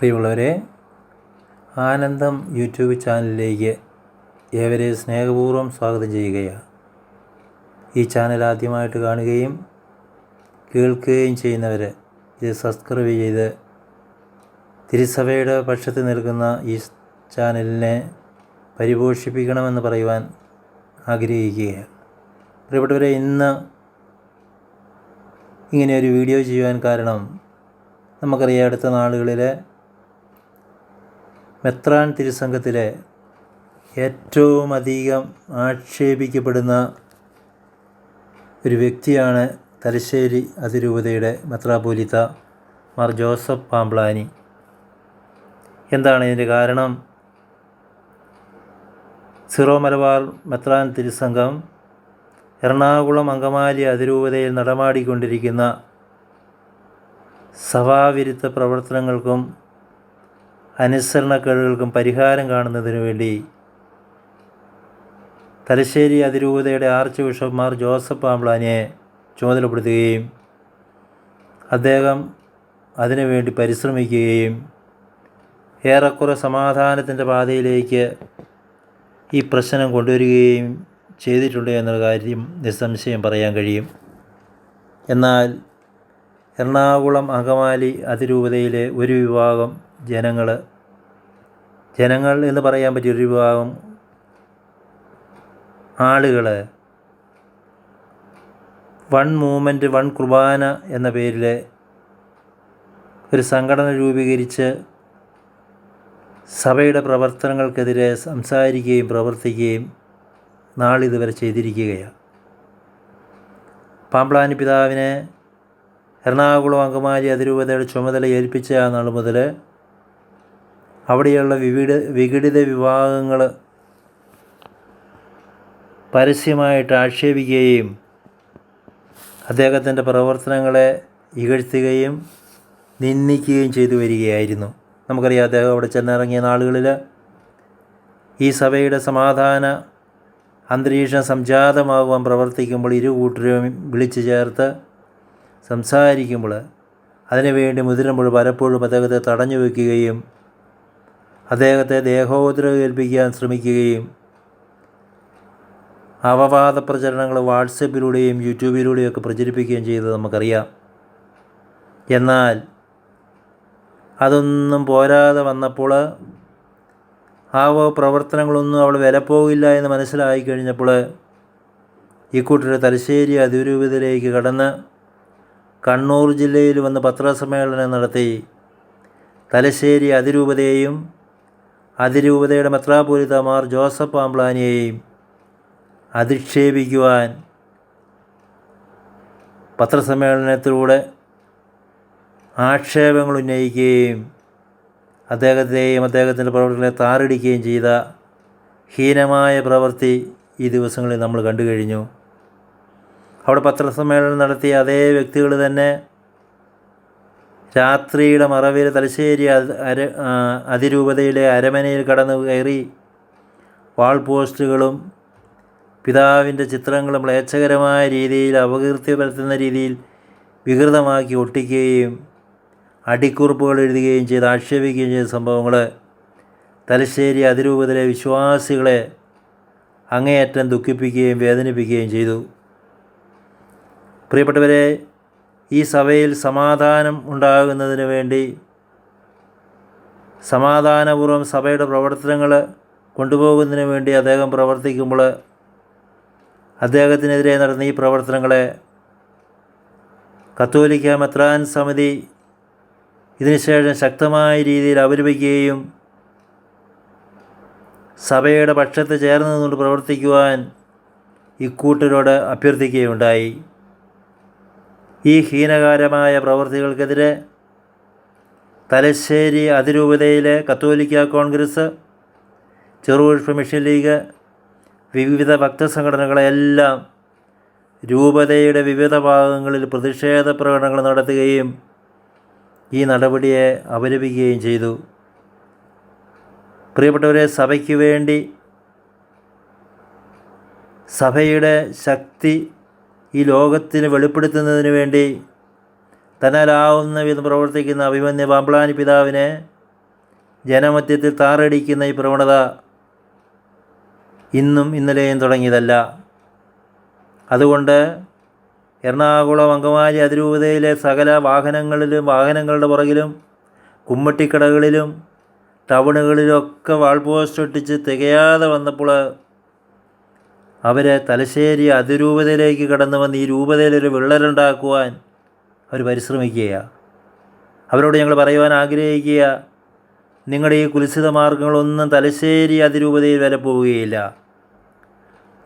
പ്രിയമുള്ളവരെ, ആനന്ദം യൂട്യൂബ് ചാനലിലേക്ക് ഏവരെയും സ്നേഹപൂർവ്വം സ്വാഗതം ചെയ്യുകയാണ്. ഈ ചാനൽ ആദ്യമായിട്ട് കാണുകയും കേൾക്കുകയും ചെയ്യുന്നവർ ഇത് സബ്സ്ക്രൈബ് ചെയ്ത് തിരുസഭയുടെ പക്ഷത്ത് നിൽക്കുന്ന ഈ ചാനലിനെ പരിപോഷിപ്പിക്കണമെന്ന് പറയുവാൻ ആഗ്രഹിക്കുകയാണ്. പ്രിയപ്പെട്ടവരെ, ഇന്ന് ഇങ്ങനെയൊരു വീഡിയോ ചെയ്യുവാൻ കാരണം നമുക്കറിയാം, അടുത്ത നാളുകളിൽ മെത്രാൻ തിരുസംഘത്തിലെ ഏറ്റവും അധികം ആക്ഷേപിക്കപ്പെടുന്ന ഒരു വ്യക്തിയാണ് തലശ്ശേരി അതിരൂപതയുടെ മെത്രാപ്പോലീത്ത മാർ ജോസഫ് പാമ്പ്ളാനി. എന്താണ് ഇതിൻ്റെ കാരണം? സിറോ മലബാർ മെത്രാൻ തിരുസംഘം എറണാകുളം അങ്കമാലി അതിരൂപതയിൽ നടമാടിക്കൊണ്ടിരിക്കുന്ന സഭാവിരുദ്ധ പ്രവർത്തനങ്ങൾക്കും അനുസരണക്കേടുകൾക്കും പരിഹാരം കാണുന്നതിനു വേണ്ടി തലശ്ശേരി അതിരൂപതയുടെ ആർച്ച് ബിഷപ്പ് മാർ ജോസഫ് പാമ്പ്ളാനിയെ ചുമതലപ്പെടുത്തുകയും അദ്ദേഹം അതിനുവേണ്ടി പരിശ്രമിക്കുകയും ഏറെക്കുറെ സമാധാനത്തിൻ്റെ പാതയിലേക്ക് ഈ പ്രശ്നം കൊണ്ടുവരികയും ചെയ്തിട്ടുണ്ട് എന്നുള്ള കാര്യം നിസ്സംശയം പറയാൻ കഴിയും. എന്നാൽ എറണാകുളം അങ്കമാലി അതിരൂപതയിലെ ഒരു വിഭാഗം ജനങ്ങൾ എന്ന് പറയാൻ പറ്റിയൊരു വിഭാഗം ആളുകൾ വൺ മൂവ്മെൻറ്റ് വൺ കുർബാന എന്ന പേരിൽ ഒരു സംഘടന രൂപീകരിച്ച് സഭയുടെ പ്രവർത്തനങ്ങൾക്കെതിരെ സംസാരിക്കുകയും പ്രവർത്തിക്കുകയും നാളിതുവരെ ചെയ്തിരിക്കുകയാണ്. പാമ്പ്ളാനി പിതാവിനെ എറണാകുളം അങ്കമാലി അതിരൂപതയുടെ ചുമതല ഏൽപ്പിച്ച ആ നാൾ മുതൽ അവിടെയുള്ള വിഘടിത വിഭാഗങ്ങൾ പരസ്യമായിട്ട് ആക്ഷേപിക്കുകയും അദ്ദേഹത്തിൻ്റെ പ്രവർത്തനങ്ങളെ ഇകഴ്ത്തുകയും നിന്ദിക്കുകയും ചെയ്തു വരികയായിരുന്നു. നമുക്കറിയാം, അദ്ദേഹം അവിടെ ചെന്നിറങ്ങിയ നാളുകളിൽ ഈ സഭയുടെ സമാധാന അന്തരീക്ഷം സംജാതമാകുവാൻ പ്രവർത്തിക്കുമ്പോൾ ഇരു കൂട്ടരും വിളിച്ചു ചേർത്ത് സംസാരിക്കുമ്പോൾ അതിനുവേണ്ടി മുതിരുമ്പോൾ പലപ്പോഴും അദ്ദേഹത്തെ തടഞ്ഞു വയ്ക്കുകയും അദ്ദേഹത്തെ ദേഹോപദ്രവം ഏൽപ്പിക്കാൻ ശ്രമിക്കുകയും അപവാദ പ്രചരണങ്ങൾ വാട്സപ്പിലൂടെയും യൂട്യൂബിലൂടെയൊക്കെ പ്രചരിപ്പിക്കുകയും ചെയ്തത് നമുക്കറിയാം. എന്നാൽ അതൊന്നും പോരാതെ വന്നപ്പോൾ ആ പ്രവർത്തനങ്ങളൊന്നും അവൾ വിലപ്പോകില്ല എന്ന് മനസ്സിലായി കഴിഞ്ഞപ്പോൾ ഈ കൂട്ടർ തലശ്ശേരി അതിരൂപതയിലേക്ക് കടന്ന് കണ്ണൂർ ജില്ലയിൽ വന്ന് പത്രസമ്മേളനം നടത്തി തലശ്ശേരി അതിരൂപതയെയും അതിരൂപതയുടെ മെത്രാപ്പോലീത്ത മാർ ജോസഫ് പാമ്പ്ളാനിയെയും അധിക്ഷേപിക്കുവാൻ പത്രസമ്മേളനത്തിലൂടെ ആക്ഷേപങ്ങൾ ഉന്നയിക്കുകയും അദ്ദേഹത്തെയും അദ്ദേഹത്തിൻ്റെ പ്രവർത്തനങ്ങളെ താറടിക്കുകയും ചെയ്ത ഹീനമായ പ്രവൃത്തി ഈ ദിവസങ്ങളിൽ നമ്മൾ കണ്ടു കഴിഞ്ഞു. അവിടെ പത്രസമ്മേളനം നടത്തിയ അതേ വ്യക്തികൾ തന്നെ രാത്രിയുടെ മറവിൽ തലശ്ശേരി അതിരൂപതയിലെ അരമനയിൽ കടന്നു കയറി വാൾ പോസ്റ്റുകളും പിതാവിൻ്റെ ചിത്രങ്ങളും മ്ലേച്ഛകരമായ രീതിയിൽ അപകീർത്തിപ്പെടുത്തുന്ന രീതിയിൽ വികൃതമാക്കി ഒട്ടിക്കുകയും അടിക്കുറിപ്പുകൾ എഴുതുകയും ചെയ്ത് ആക്ഷേപിക്കുകയും ചെയ്ത സംഭവങ്ങൾ തലശ്ശേരി അതിരൂപതയിലെ വിശ്വാസികളെ അങ്ങേയറ്റം ദുഃഖിപ്പിക്കുകയും വേദനിപ്പിക്കുകയും ചെയ്തു. പ്രിയപ്പെട്ടവരെ, ഈ സഭയിൽ സമാധാനം ഉണ്ടാകുന്നതിന് വേണ്ടി സമാധാനപൂർവ്വം സഭയുടെ പ്രവർത്തനങ്ങൾ കൊണ്ടുപോകുന്നതിന് വേണ്ടി അദ്ദേഹം പ്രവർത്തിക്കുമ്പോൾ അദ്ദേഹത്തിനെതിരെ നടന്ന ഈ പ്രവർത്തനങ്ങളെ കത്തോലിക്ക മെത്രാൻ സമിതി ഇതിനുശേഷം ശക്തമായ രീതിയിൽ അപലപിക്കുകയും സഭയുടെ പക്ഷത്ത് ചേർന്ന് നിന്നുകൊണ്ട് പ്രവർത്തിക്കുവാൻ ഇക്കൂട്ടരോട് അഭ്യർത്ഥിക്കുകയുണ്ടായി. ഈ ഹീനകാരമായ പ്രവൃത്തികൾക്കെതിരെ തലശ്ശേരി അതിരൂപതയിലെ കത്തോലിക്ക കോൺഗ്രസ്, ചെറുപുഷ്പ മിഷൻ ലീഗ്, വിവിധ ഭക്തസംഘടനകളെല്ലാം രൂപതയുടെ വിവിധ ഭാഗങ്ങളിൽ പ്രതിഷേധ പ്രകടനങ്ങൾ നടത്തുകയും ഈ നടപടിയെ അപലപിക്കുകയും ചെയ്തു. പ്രിയപ്പെട്ടവരെ, സഭയ്ക്ക് വേണ്ടി സഭയുടെ ശക്തി ഈ ലോകത്തിന് വെളിപ്പെടുത്തുന്നതിന് വേണ്ടി തന്നാലാവുന്ന വിധം പ്രവർത്തിക്കുന്ന അഭിമന്യ പാമ്പ്ളാനി പിതാവിനെ ജനമധ്യത്തിൽ താറടിക്കുന്ന ഈ പ്രവണത ഇന്നും ഇന്നലെയും തുടങ്ങിയതല്ല. അതുകൊണ്ട് എറണാകുളം അങ്കമാലി അതിരൂപതയിലെ സകല വാഹനങ്ങളിലും, വാഹനങ്ങളുടെ പുറകിലും, കുമ്മട്ടിക്കടകളിലും, ടൗണുകളിലൊക്കെ വാൾ പോസ്റ്റ് ഒട്ടിച്ച് തികയാതെ വന്നപ്പോൾ അവർ തലശ്ശേരി അതിരൂപതയിലേക്ക് കടന്നു വന്ന് ഈ രൂപതയിലൊരു വിള്ളലുണ്ടാക്കുവാൻ അവർ പരിശ്രമിക്കുകയാണ്. അവരോട് ഞങ്ങൾ പറയുവാൻ ആഗ്രഹിക്കുക, നിങ്ങളുടെ ഈ കുൽസിത മാർഗങ്ങളൊന്നും തലശ്ശേരി അതിരൂപതയിൽ വരെ പോവുകയില്ല.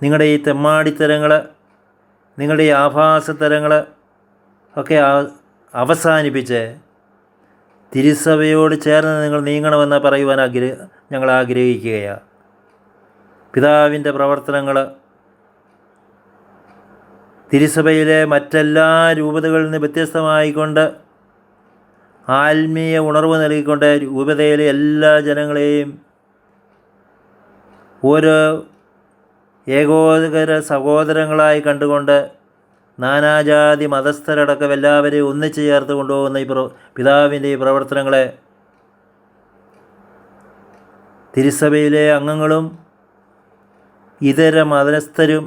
നിങ്ങളുടെ ഈ തെമ്മാടിത്തരങ്ങൾ, നിങ്ങളുടെ ഈ ആഭാസത്തരങ്ങൾ ഒക്കെ അവസാനിപ്പിച്ച് തിരുസഭയോട് ചേർന്ന് നിങ്ങൾ നീങ്ങണമെന്ന് പറയുവാൻ ഞങ്ങൾ ആഗ്രഹിക്കുകയാണ്. പിതാവിൻ്റെ പ്രവർത്തനങ്ങൾ തിരുസഭയിലെ മറ്റെല്ലാ രൂപതകളിൽ നിന്ന് വ്യത്യസ്തമായിക്കൊണ്ട് ആത്മീയ ഉണർവ് നൽകിക്കൊണ്ട് രൂപതയിലെ എല്ലാ ജനങ്ങളെയും ഓരോ ഏകോദര സഹോദരങ്ങളായി കണ്ടുകൊണ്ട് നാനാജാതി മതസ്ഥരടക്കം എല്ലാവരെയും ഒന്നിച്ചു ചേർത്ത് കൊണ്ടുപോകുന്ന ഈ പിതാവിൻ്റെ ഈ പ്രവർത്തനങ്ങളെ തിരുസഭയിലെ അംഗങ്ങളും ഇതര മതസ്ഥരും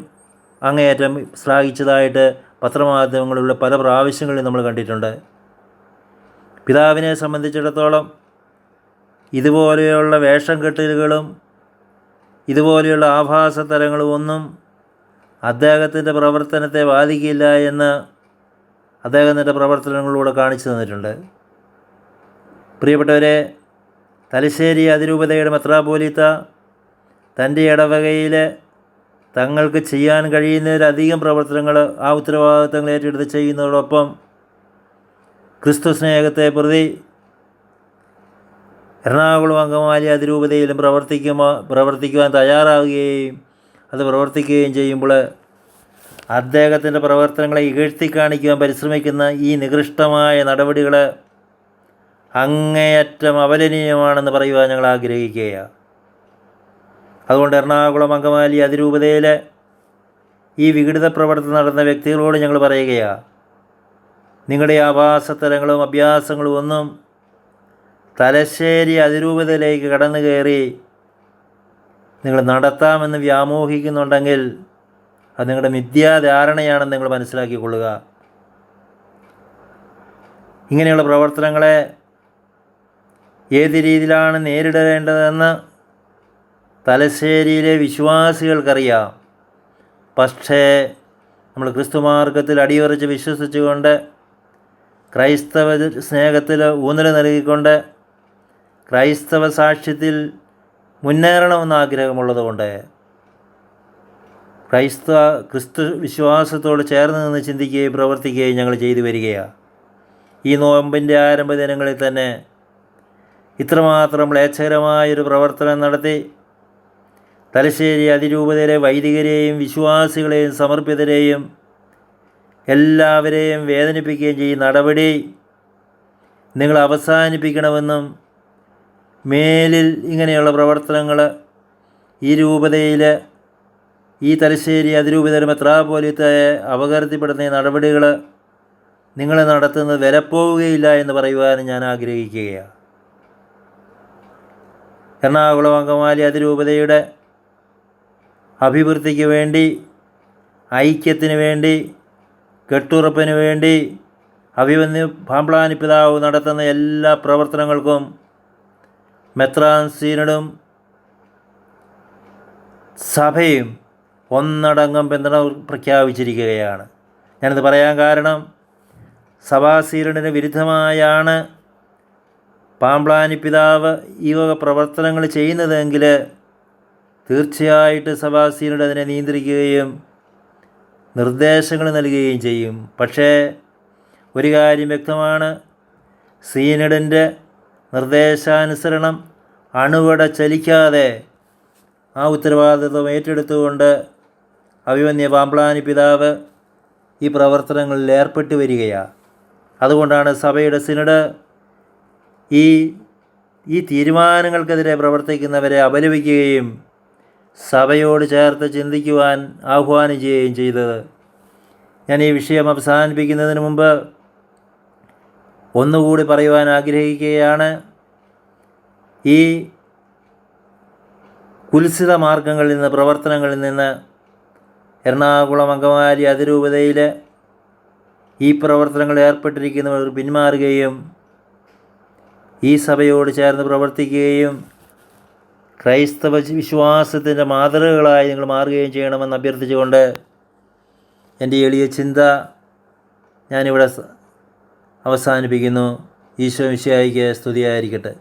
അങ്ങേയറ്റം ശ്ലാഘിച്ചതായിട്ട് പത്രമാധ്യമങ്ങളിലുള്ള പല പ്രാവശ്യങ്ങളിൽ നമ്മൾ കണ്ടിട്ടുണ്ട്. പിതാവിനെ സംബന്ധിച്ചിടത്തോളം ഇതുപോലെയുള്ള വേഷം കെട്ടലുകളും ഇതുപോലെയുള്ള ആഭാസതരങ്ങളും ഒന്നും അദ്ദേഹത്തിൻ്റെ പ്രവർത്തനത്തെ ബാധിക്കില്ല എന്ന് അദ്ദേഹത്തിൻ്റെ പ്രവർത്തനങ്ങളിലൂടെ കാണിച്ചു തന്നിട്ടുണ്ട്. പ്രിയപ്പെട്ടവരെ, തലശ്ശേരി അതിരൂപതയുടെ മെത്രാപ്പോലീത്ത തൻ്റെ ഇടവകയിൽ തങ്ങൾക്ക് ചെയ്യാൻ കഴിയുന്നതിലധികം പ്രവർത്തനങ്ങൾ ആ ഉത്തരവാദിത്തങ്ങൾ ഏറ്റെടുത്ത് ചെയ്യുന്നതോടൊപ്പം ക്രിസ്തു പ്രതി എറണാകുളം അങ്കമാലി അതിരൂപതയിലും പ്രവർത്തിക്കുവാൻ തയ്യാറാവുകയും അത് പ്രവർത്തിക്കുകയും ചെയ്യുമ്പോൾ അദ്ദേഹത്തിൻ്റെ പ്രവർത്തനങ്ങളെ ഇകഴ്ത്തി കാണിക്കുവാൻ പരിശ്രമിക്കുന്ന ഈ നികൃഷ്ടമായ നടപടികൾ അങ്ങേയറ്റം അപലനീയമാണെന്ന് പറയുവാൻ ഞങ്ങൾ ആഗ്രഹിക്കുകയാണ്. അതുകൊണ്ട് എറണാകുളം അങ്കമാലി അതിരൂപതയിലെ ഈ വിഘടിത പ്രവർത്തനം നടന്ന വ്യക്തികളോട് ഞങ്ങൾ പറയുകയാണ്, നിങ്ങളുടെ ആഭാസത്തരങ്ങളും അഭ്യാസങ്ങളും ഒന്നും തലശ്ശേരി അതിരൂപതയിലേക്ക് കടന്നു കയറി നിങ്ങൾ നടത്താമെന്ന് വ്യാമോഹിക്കുന്നുണ്ടെങ്കിൽ അത് നിങ്ങളുടെ മിഥ്യാധാരണയാണെന്ന് നിങ്ങൾ മനസ്സിലാക്കിക്കൊള്ളുക. ഇങ്ങനെയുള്ള പ്രവർത്തനങ്ങളെ ഏത് രീതിയിലാണ് നേരിടേണ്ടതെന്ന് തലശ്ശേരിയിലെ വിശ്വാസികൾക്കറിയാം. പക്ഷേ നമ്മൾ ക്രിസ്തുമാർഗത്തിൽ അടിയുറച്ച് വിശ്വസിച്ചുകൊണ്ട് ക്രൈസ്തവ സ്നേഹത്തിൽ ഊന്നൽ നൽകിക്കൊണ്ട് ക്രൈസ്തവ സാക്ഷ്യത്തിൽ മുന്നേറണമെന്ന് ആഗ്രഹമുള്ളതുകൊണ്ട് ക്രിസ്തു വിശ്വാസത്തോട് ചേർന്ന് നിന്ന് ചിന്തിക്കുകയും പ്രവർത്തിക്കുകയും ഞങ്ങൾ ചെയ്തു വരികയാണ്. ഈ നോമ്പിൻ്റെ ആരംഭ ദിനങ്ങളിൽ തന്നെ ഇത്രമാത്രം മ്ലേച്ഛകരമായൊരു പ്രവർത്തനം നടത്തി തലശ്ശേരി അതിരൂപതയിലെ വൈദികരെയും വിശ്വാസികളെയും സമർപ്പിതരെയും എല്ലാവരെയും വേദനിപ്പിക്കുകയും ചെയ്യുന്ന നടപടി നിങ്ങൾ അവസാനിപ്പിക്കണമെന്നും മേലിൽ ഇങ്ങനെയുള്ള പ്രവർത്തനങ്ങൾ ഈ രൂപതയിൽ ഈ തലശ്ശേരി അതിരൂപതയുടെ മെത്രാപ്പോലീത്തയെ അപകീർത്തിപ്പെടുന്ന നടപടികൾ നിങ്ങൾ നടത്തുന്നത് വിലപ്പോവുകയില്ല എന്ന് പറയുവാൻ ഞാൻ ആഗ്രഹിക്കുകയാണ്. എറണാകുളം അങ്കമാലി അതിരൂപതയുടെ അഭിവൃദ്ധിക്ക് വേണ്ടി, ഐക്യത്തിന് വേണ്ടി, കെട്ടുറപ്പിന് വേണ്ടി അഭിമന്യു പാമ്പ്ളാനി പിതാവ് നടത്തുന്ന എല്ലാ പ്രവർത്തനങ്ങൾക്കും മെത്രാൻ സീനഡും സഭയും ഒന്നടങ്കം പിന്തുണ പ്രഖ്യാപിച്ചിരിക്കുകയാണ്. ഞാനിത് പറയാൻ കാരണം സഭാ സീനഡിന് വിരുദ്ധമായാണ് പാമ്പ്ളാനി പിതാവ് ഈ വക പ്രവർത്തനങ്ങൾ ചെയ്യുന്നതെങ്കിൽ തീർച്ചയായിട്ട് സഭാ സീനഡ് അതിനെ നിയന്ത്രിക്കുകയും നിർദ്ദേശങ്ങൾ നൽകുകയും ചെയ്യും. പക്ഷേ ഒരു കാര്യം വ്യക്തമാണ്, സീനഡിൻ്റെ നിർദ്ദേശാനുസരണം അണുവട ചലിക്കാതെ ആ ഉത്തരവാദിത്വം ഏറ്റെടുത്തുകൊണ്ട് അഭിമന്യ പാമ്പ്ളാനി പിതാവ് ഈ പ്രവർത്തനങ്ങളിൽ ഏർപ്പെട്ട് വരികയാണ്. അതുകൊണ്ടാണ് സഭയുടെ സിനഡ് ഈ തീരുമാനങ്ങൾക്കെതിരെ പ്രവർത്തിക്കുന്നവരെ അപലപിക്കുകയും സഭയോട് ചേർത്ത് ചിന്തിക്കുവാൻ ആഹ്വാനം ചെയ്യുകയും ചെയ്തത്. ഞാൻ ഈ വിഷയം അവസാനിപ്പിക്കുന്നതിന് മുമ്പ് ഒന്നുകൂടി പറയുവാൻ ആഗ്രഹിക്കുകയാണ്. ഈ കുൽസിത മാർഗങ്ങളിൽ നിന്ന്, പ്രവർത്തനങ്ങളിൽ നിന്ന് എറണാകുളം അങ്കമാലി അതിരൂപതയിൽ ഈ പ്രവർത്തനങ്ങളിൽ ഏർപ്പെട്ടിരിക്കുന്നവർ പിന്മാറുകയും ഈ സഭയോട് ചേർന്ന് പ്രവർത്തിക്കുകയും ക്രൈസ്തവ വിശ്വാസത്തിൻ്റെ മാതൃകകളായി നിങ്ങൾ മാറുകയും ചെയ്യണമെന്ന് അഭ്യർത്ഥിച്ചുകൊണ്ട് എൻ്റെ എളിയ ചിന്ത ഞാനിവിടെ അവസാനിപ്പിക്കുന്നു. ഈശോ മിശിഹായ്ക്ക് സ്തുതിയായിരിക്കട്ടെ.